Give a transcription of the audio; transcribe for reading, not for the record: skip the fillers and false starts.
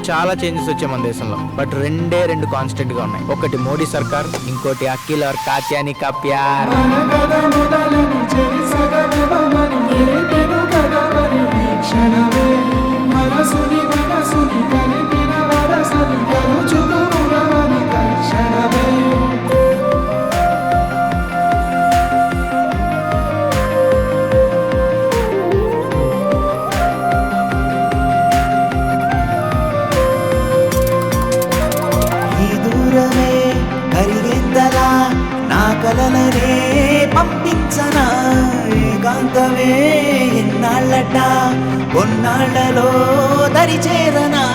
చాలా చేంజెస్ వచ్చాయి మన దేశంలో. బట్ రెండు కాన్స్టెంట్ గా ఉన్నాయి. ఒకటి మోడీ సర్కార్, ఇంకోటి అఖిల్ और కాత్యాని కా ప్యార్. నా కలలనే పంపించనా ఏకాంతమే ఎన్నాళ్ళట కొన్నాళ్ళలో దరిచేరనా.